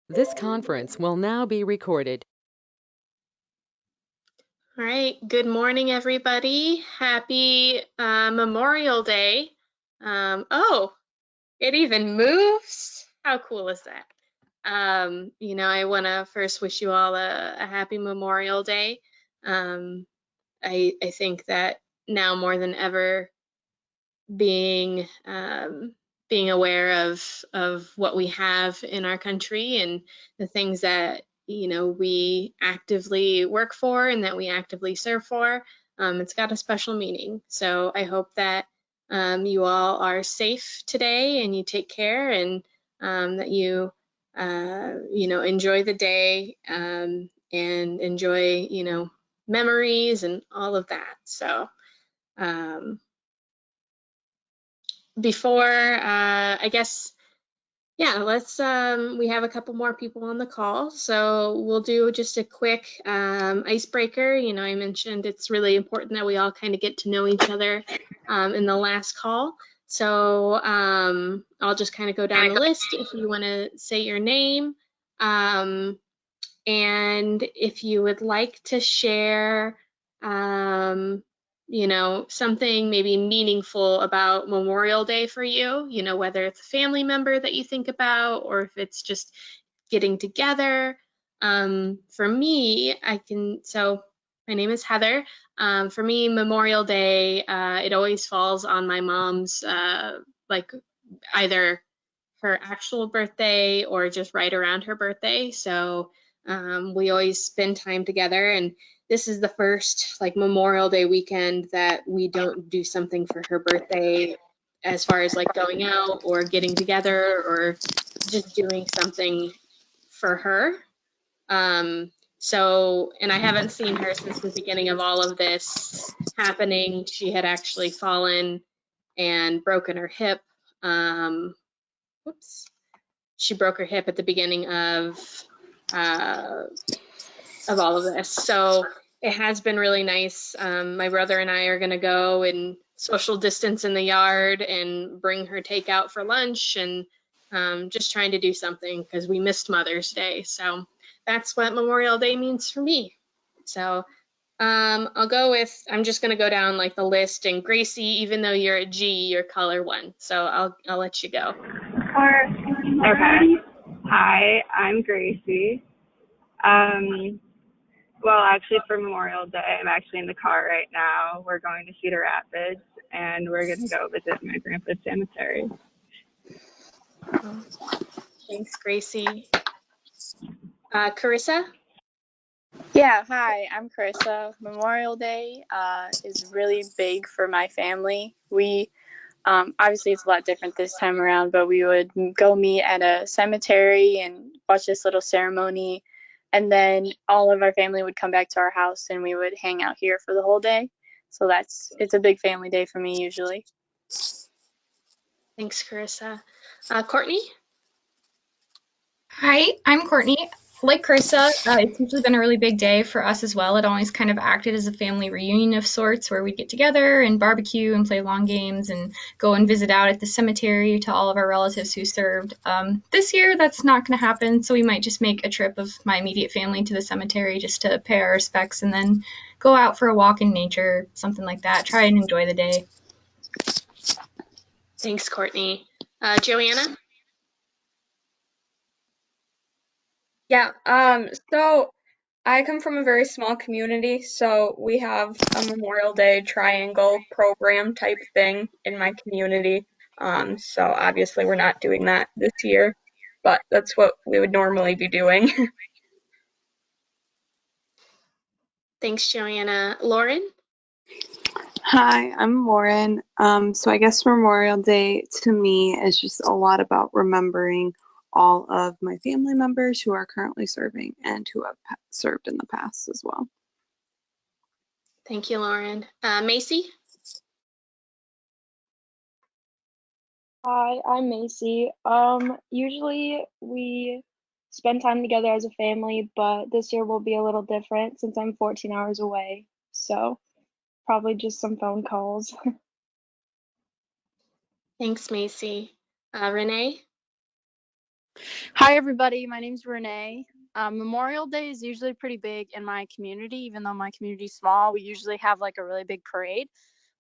This conference will now be recorded. All right, good morning, everybody. Happy Memorial Day. Oh, it even moves. How cool is that? I want to first wish you all a happy Memorial Day. I think that now more than ever, being being aware of what we have in our country and the things that we actively work for and that we actively serve for, it's got a special meaning. So I hope that you all are safe today and you take care, and that you enjoy the day, and enjoy memories and all of that. So um, before I guess, yeah, let's we have a couple more people on the call, so we'll do just a quick icebreaker. I mentioned it's really important that we all kind of get to know each other in the last call. So I'll just kind of go down the list if you want to say your name, um, and if you would like to share something maybe meaningful about Memorial Day for you, whether it's a family member that you think about or if it's just getting together. For me, so my name is Heather. For me, Memorial Day, it always falls on my mom's, like either her actual birthday or just right around her birthday. So we always spend time together, and this is the first like Memorial Day weekend that we don't do something for her birthday, as far as like going out or getting together or just doing something for her. And I haven't seen her since the beginning of all of this happening. She had actually fallen and broken her hip. Whoops. She broke her hip at the beginning uh, of all of this. So it has been really nice. My brother and I are going to go and social distance in the yard and bring her takeout for lunch, and just trying to do something because we missed Mother's Day. So that's what Memorial Day means for me. So I'll go with, I'm just going to go down like the list, and Gracie, even though you're a G, you're color one. So I'll let you go. Okay. Hi, I'm Gracie. Um, well, actually, for Memorial Day, I'm actually in the car right now. We're going to Cedar Rapids, and we're going to go visit my grandpa's cemetery. Thanks, Gracie. Carissa? Yeah, hi, I'm Carissa. Memorial Day is really big for my family. We obviously it's a lot different this time around, but we would go meet at a cemetery and watch this little ceremony, and then all of our family would come back to our house and we would hang out here for the whole day. So it's a big family day for me usually. Thanks, Carissa. Courtney? Hi, I'm Courtney. Like Carissa, it's usually been a really big day for us as well. It always kind of acted as a family reunion of sorts where we'd get together and barbecue and play long games and go and visit out at the cemetery to all of our relatives who served. This year, that's not going to happen, so we might just make a trip of my immediate family to the cemetery just to pay our respects and then go out for a walk in nature, something like that. Try and enjoy the day. Thanks, Courtney. Joanna? Yeah, so I come from a very small community, so we have a Memorial Day triangle program type thing in my community. So obviously we're not doing that this year, but that's what we would normally be doing. Thanks, Joanna. Lauren? Hi, I'm Lauren. So I guess Memorial Day to me is just a lot about remembering all of my family members who are currently serving and who have served in the past as well. Thank you, Lauren. Macy? Hi, I'm Macy. Usually we spend time together as a family, but this year will be a little different since I'm 14 hours away. So probably just some phone calls. Thanks, Macy. Renee? Hi, everybody. My name's Renee. Memorial Day is usually pretty big in my community, even though my community's small. We usually have like a really big parade.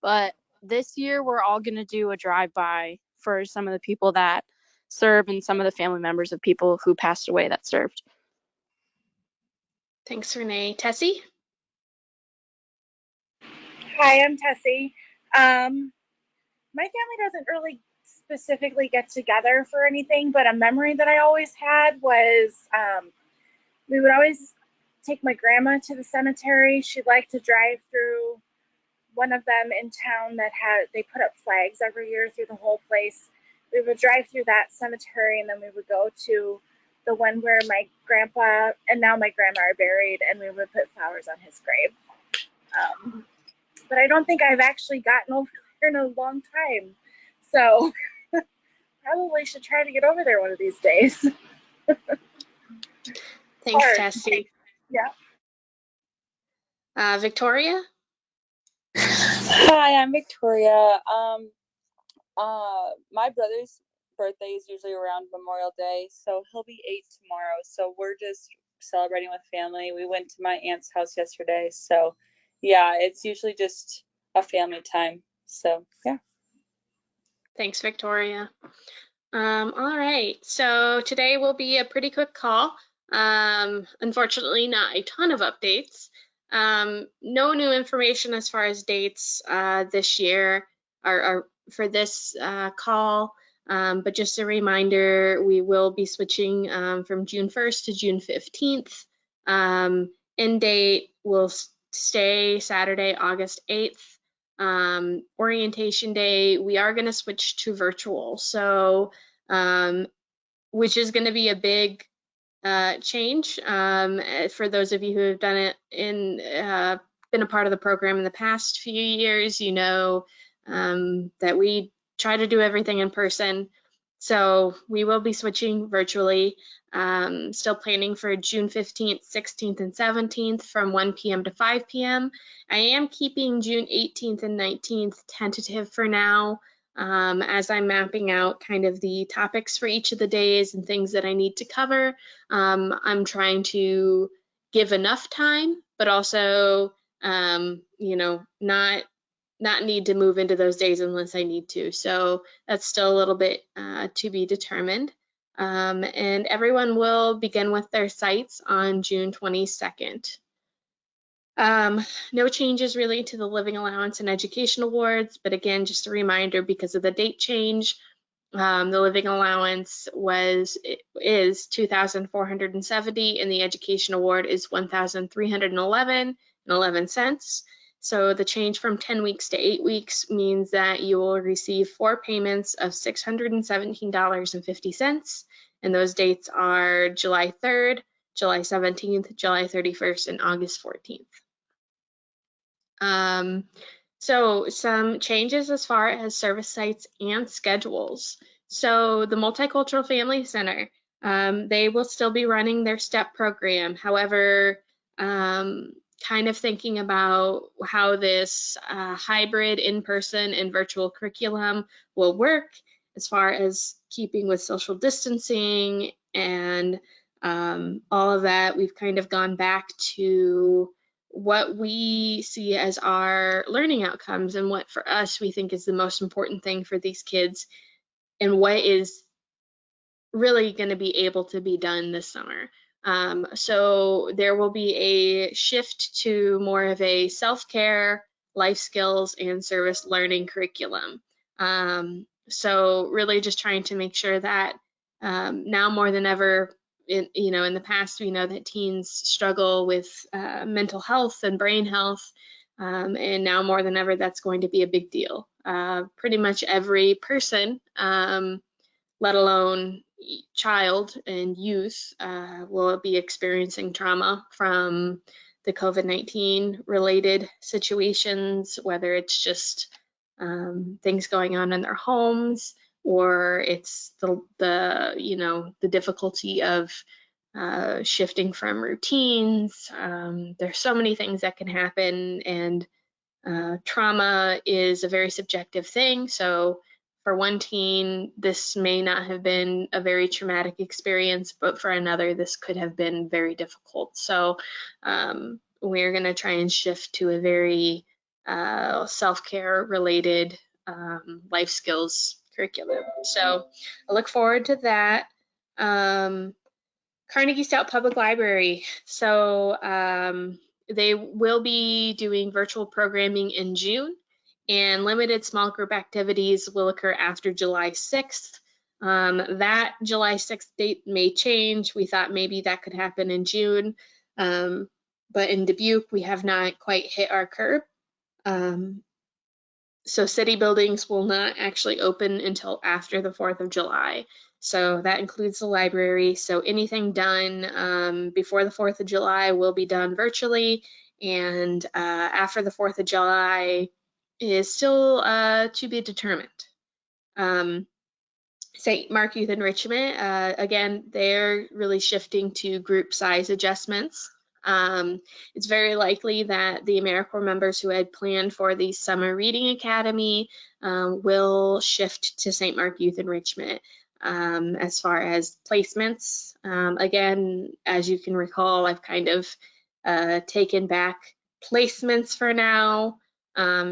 But this year, we're all going to do a drive-by for some of the people that serve and some of the family members of people who passed away that served. Thanks, Renee. Tessie? Hi, I'm Tessie. My family doesn't really specifically get together for anything, but a memory that I always had was we would always take my grandma to the cemetery. She'd like to drive through one of them in town that they put up flags every year through the whole place. We would drive through that cemetery, and then we would go to the one where my grandpa and now my grandma are buried, and we would put flowers on his grave. But I don't think I've actually gotten over there in a long time. So probably should try to get over there one of these days. Thanks, Hard. Tessie. Yeah. Victoria? Hi, I'm Victoria. My brother's birthday is usually around Memorial Day, so he'll be 8 tomorrow. So we're just celebrating with family. We went to my aunt's house yesterday, so yeah, it's usually just a family time. So yeah. Thanks, Victoria. All right, so today will be a pretty quick call. Unfortunately, not a ton of updates. No new information as far as dates this year or for this call, but just a reminder, we will be switching from June 1st to June 15th. End date will stay Saturday, August 8th. Orientation day, we are going to switch to virtual, so which is going to be a big change for those of you who have done it in been a part of the program in the past few years. You know that we try to do everything in person, so we will be switching virtually. Still planning for June 15th, 16th, and 17th from 1 p.m. to 5 p.m. I am keeping June 18th and 19th tentative for now, as I'm mapping out kind of the topics for each of the days and things that I need to cover. I'm trying to give enough time, but also, you know, not need to move into those days unless I need to. So that's still a little bit to be determined. And everyone will begin with their sites on June 22nd. No changes really to the living allowance and education awards, but again, just a reminder, because of the date change, the living allowance is $2,470 and the education award is $1,311.11. So the change from 10 weeks to 8 weeks means that you will receive 4 payments of $617.50, and those dates are July 3rd, July 17th, July 31st, and August 14th. So some changes as far as service sites and schedules. So the Multicultural Family Center, they will still be running their STEP program. However, kind of thinking about how this hybrid in-person and virtual curriculum will work as far as keeping with social distancing and all of that. We've kind of gone back to what we see as our learning outcomes and what for us we think is the most important thing for these kids and what is really going to be able to be done this summer. So there will be a shift to more of a self-care, life skills, and service learning curriculum. So really just trying to make sure that now more than ever, in the past, we know that teens struggle with mental health and brain health, and now more than ever, that's going to be a big deal. Pretty much every person, let alone child and youth, will be experiencing trauma from the COVID-19 related situations, whether it's just things going on in their homes, or it's the difficulty of shifting from routines. There's so many things that can happen, and trauma is a very subjective thing. So For one teen, this may not have been a very traumatic experience, but for another, this could have been very difficult. So we're going to try and shift to a very self-care related life skills curriculum. So I look forward to that. Carnegie Stout Public Library. So they will be doing virtual programming in June, and limited small group activities will occur after July 6th. That July 6th date may change. We thought maybe that could happen in June, but in Dubuque, we have not quite hit our curb. So city buildings will not actually open until after the 4th of July. So that includes the library. So anything done before the 4th of July will be done virtually, and after the 4th of July is still to be determined. St. Mark Youth Enrichment, again, they're really shifting to group size adjustments. It's very likely that the AmeriCorps members who had planned for the Summer Reading Academy will shift to St. Mark Youth Enrichment. As far as placements, again, as you can recall, I've kind of taken back placements for now,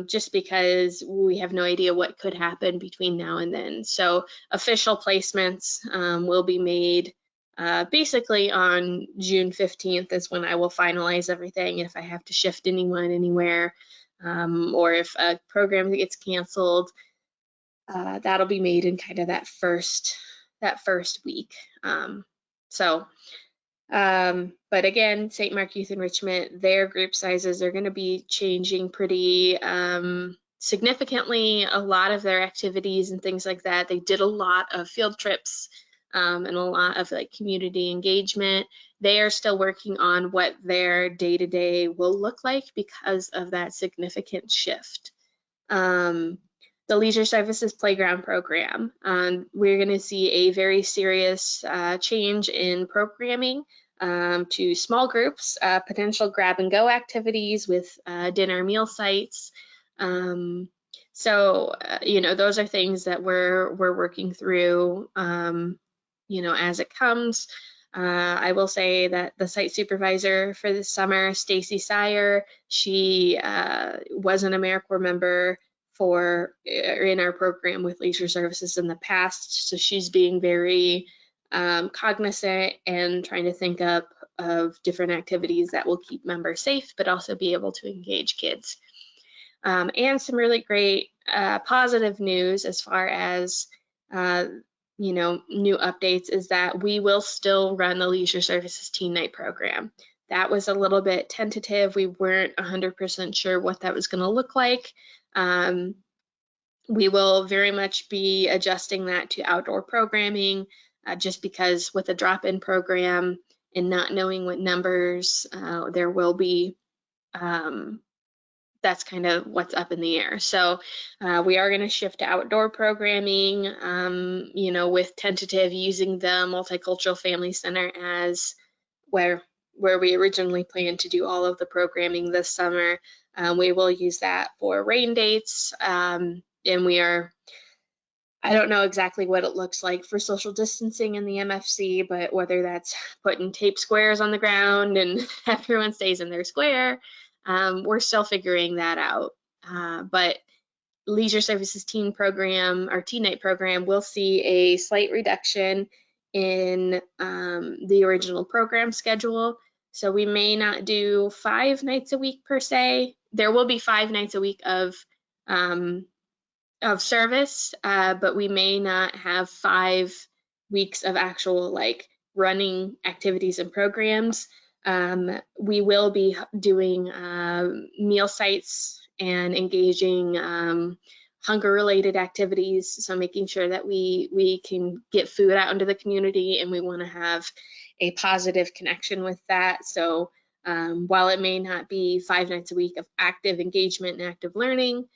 just because we have no idea what could happen between now and then. So official placements will be made basically on June 15th is when I will finalize everything. If I have to shift anyone anywhere, or if a program gets canceled, that'll be made in kind of that first week. But again, St. Mark Youth Enrichment, their group sizes are going to be changing pretty significantly. A lot of their activities and things like that, they did a lot of field trips and a lot of like community engagement. They are still working on what their day-to-day will look like because of that significant shift. The Leisure Services Playground Program, we're going to see a very serious change in programming to small groups, potential grab and go activities with dinner meal sites. So those are things that we're working through, as it comes. I will say that the site supervisor for this summer, Stacy Sire, she was an AmeriCorps member in our program with Leisure Services in the past, so she's being very cognizant and trying to think up of different activities that will keep members safe but also be able to engage kids. And some really great positive news as far as new updates is that we will still run the Leisure Services Teen Night program. That was a little bit tentative. We weren't 100% sure what that was going to look like. We will very much be adjusting that to outdoor programming, just because with a drop-in program and not knowing what numbers there will be, that's kind of what's up in the air. So we are going to shift to outdoor programming, with tentative using the Multicultural Family Center as where we originally planned to do all of the programming this summer. We will use that for rain dates, and I don't know exactly what it looks like for social distancing in the MFC, but whether that's putting tape squares on the ground and everyone stays in their square, we're still figuring that out. But Leisure Services Teen Program, our Teen Night program, will see a slight reduction in the original program schedule. So we may not do 5 nights a week per se. There will be 5 nights a week of service, but we may not have 5 weeks of actual running activities and programs. We will be doing meal sites and engaging hunger-related activities, so making sure that we can get food out into the community, and we want to have a positive connection with that. So while it may not be 5 nights a week of active engagement and active learning,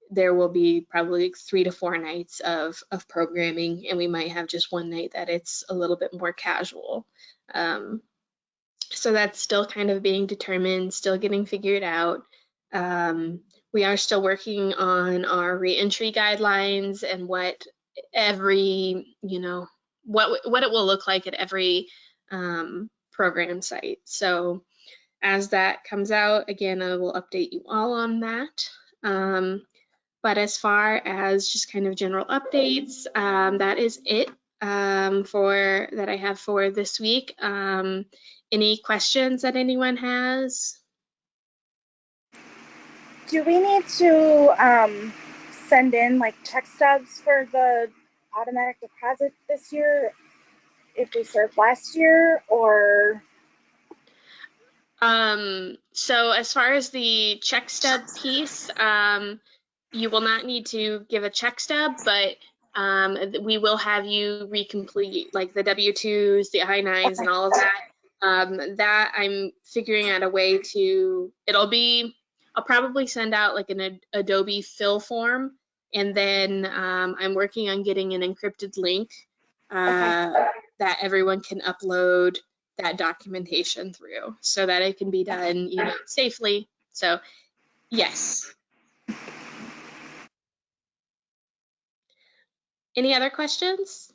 there will be probably 3 to 4 nights of programming, and we might have just 1 night that it's a little bit more casual. So that's still kind of being determined, still getting figured out. we are still working on our reentry guidelines and what every, what it will look like at every program site. So as that comes out, again, I will update you all on that. But as far as just kind of general updates, that is it for that I have for this week. Any questions that anyone has? Do we need to send in like check stubs for the automatic deposit this year if we served last year, or? So as far as the check stub piece, you will not need to give a check stub, but we will have you recomplete like the W-2s, the I-9s, and all of that. That I'm figuring out a way to, I'll probably send out like an Adobe fill form, and then I'm working on getting an encrypted link that everyone can upload that documentation through so that it can be done, safely. So yes. Any other questions?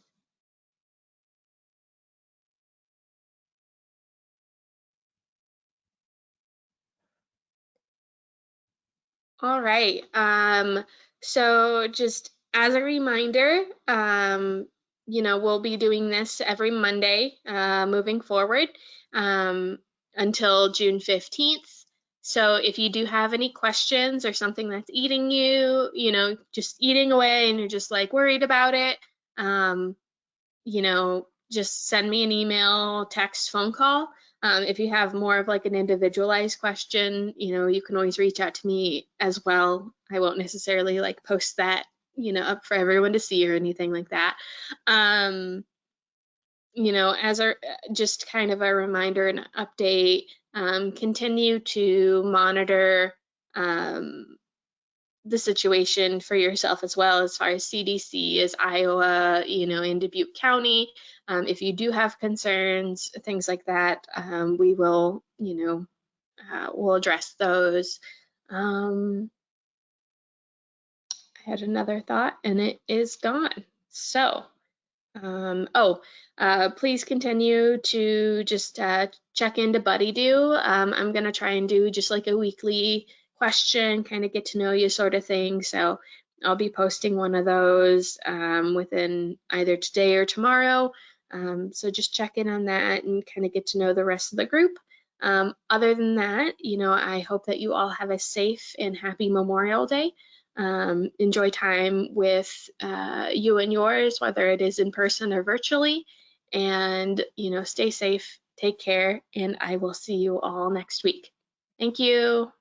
All right. So just as a reminder, we'll be doing this every Monday moving forward until June 15th. So if you do have any questions or something that's eating you, just eating away and you're just like worried about it, just send me an email, text, phone call. If you have more of like an individualized question, you can always reach out to me as well. I won't necessarily like post that, up for everyone to see or anything like that. As just kind of a reminder and update, continue to monitor the situation for yourself as well as far as CDC, as Iowa, in Dubuque County. If you do have concerns, things like that, we will, we'll address those. I had another thought and it is gone. So, please continue to just check into BuddyDo. I'm going to try and do just like a weekly question, kind of get to know you sort of thing. So I'll be posting one of those within either today or tomorrow. So just check in on that and kind of get to know the rest of the group. Other than that, I hope that you all have a safe and happy Memorial Day. Enjoy time with you and yours, whether it is in person or virtually, and stay safe, take care, and I will see you all next week. Thank you.